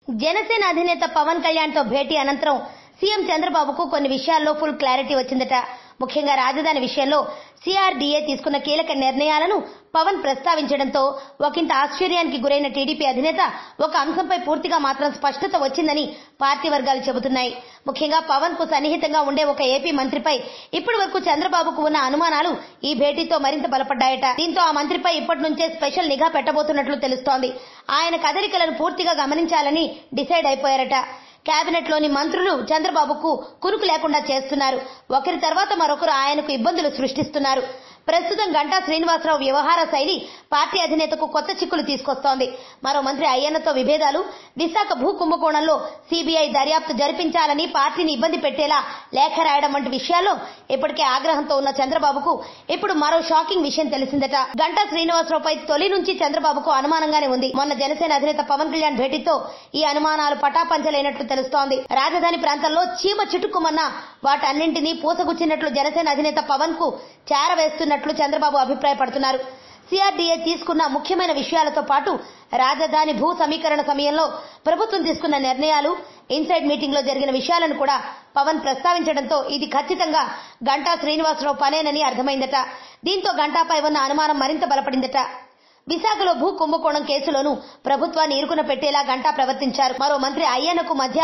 జనసేన అధినేత పవన్ కళ్యాణ్ తో భేటీ అనంతరం సీఎం చంద్రబాబుకు కొన్ని విషయాల్లో ఫుల్ క్లారిటీ వచ్చిందట. ముఖ్యంగా రాజధాని విషయంలో సిఆర్డీఏ తీసుకున్న కీలక నిర్ణయాలను పవన్ ప్రస్తావించడంతో ఒకంత ఆశ్చర్యానికి గురైన టీడీపీ అధినేత ఒక అంశంపై పూర్తిగా మాత్రం స్పష్టత వచ్చిందని పార్టీ వర్గాలు చెబుతున్నాయి. ముఖ్యంగా పవన్ కు సన్నిహితంగా ఉండే ఒక ఏపీ మంత్రిపై ఇప్పటి వరకు చంద్రబాబుకు ఉన్న అనుమానాలు ఈ భేటీతో మరింత బలపడ్డాయట. దీంతో ఆ మంత్రిపై ఇప్పటి నుంచే స్పెషల్ నిఘా పెట్టబోతున్నట్లు తెలుస్తోంది. ఆయన కదలికలను పూర్తిగా గమనించాలని డిసైడ్ అయిపోయారట. కేబినెట్ లోని మంత్రులు చంద్రబాబుకు కునుకు లేకుండా చేస్తున్నారు. ఒకరి తర్వాత మరొకరు ఆయనకు ఇబ్బందులు సృష్టిస్తున్నారు. ప్రస్తుతం గంటా శ్రీనివాసరావు వ్యవహార శైలి పార్టీ అధినేతకు కొత్త చిక్కులు తీసుకొస్తోంది. మరో మంత్రి అయ్యన్నతో విభేదాలు, విశాఖ భూ కుంభకోణంలో సీబీఐ దర్యాప్తు జరిపించాలని పార్టీని ఇబ్బంది పెట్టేలా లేఖ రాయడం వంటి విషయాల్లో ఇప్పటికే ఆగ్రహంతో ఉన్న చంద్రబాబుకు ఇప్పుడు మరో షాకింగ్ విషయం తెలిసిందట. గంటా శ్రీనివాసరావుపై తొలి నుంచి చంద్రబాబుకు అనుమానంగానే ఉంది. మొన్న జనసేన అధినేత పవన్ కళ్యాణ్ భేటీతో ఈ అనుమానాలు పటాపంచలైనట్లు తెలుస్తోంది. రాజధాని ప్రాంతంలో చీమ చిటుక్కుమన్న వాటన్నింటినీ పూసగుచ్చినట్లు జనసేన అధినేత పవన్ కు చేరవేస్తున్నట్లు చంద్రబాబు అభిప్రాయపడుతున్నారు. సిఆర్డీఏ తీసుకున్న ముఖ్యమైన విషయాలతో పాటు రాజధాని భూ సమీకరణ సమయంలో ప్రభుత్వం తీసుకున్న నిర్ణయాలు, ఇన్సైడ్ మీటింగ్ లో జరిగిన విషయాలను కూడా పవన్ ప్రస్తావించడంతో ఇది ఖచ్చితంగా గంటా శ్రీనివాసరావు పనేనని అర్థమైందట. దీంతో గంటాపై ఉన్న అనుమానం మరింత బలపడిందట. విశాఖలో భూ కుంభకోణం కేసులోనూ ప్రభుత్వాన్ని ఇరుకున పెట్టేలా గంటా ప్రవర్తించారు. మరో మంత్రి అయ్యన్నకు మధ్య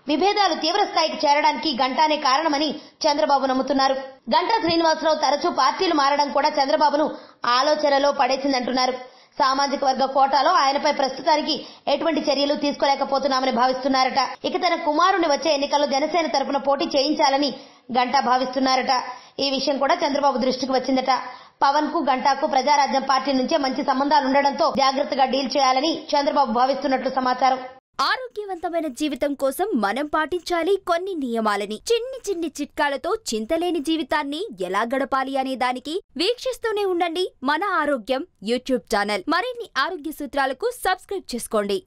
విభేదాలు తీవ్రస్థాయికి చేరడానికి గంటానే కారణమని చంద్రబాబు నమ్ముతున్నారు. గంటా శ్రీనివాసరావు తరచూ పార్టీలు మారడం కూడా చంద్రబాబును ఆలోచనలో పడేసిందంటున్నారు. సామాజిక వర్గ కోటాలో ఆయనపై ప్రస్తుతానికి ఎటువంటి చర్యలు తీసుకోలేకపోతున్నామని భావిస్తున్నారట. ఇక తన కుమారుని వచ్చే ఎన్నికల్లో జనసేన తరపున పోటీ చేయించాలని గంటా భావిస్తున్నారట. ఈ విషయం కూడా చంద్రబాబు దృష్టికి వచ్చిందట. పవన్ కు గంటాకు ప్రజారాజ్యం పార్టీ నుంచే మంచి సంబంధాలుండడంతో జాగ్రత్తగా డీల్ చేయాలని చంద్రబాబు భావిస్తున్నట్లు సమాచారం. ఆరోగ్యవంతమైన జీవితం కోసం మనం పాటించాలి కొన్ని నియమాలని. చిన్ని చిన్ని చిట్కాలతో చింతలేని జీవితాన్ని ఎలా గడపాలి అనే దానికి వీక్షిస్తూనే ఉండండి మన ఆరోగ్యం యూట్యూబ్ ఛానల్. మరిన్ని ఆరోగ్య సూత్రాలకు సబ్స్క్రైబ్ చేసుకోండి.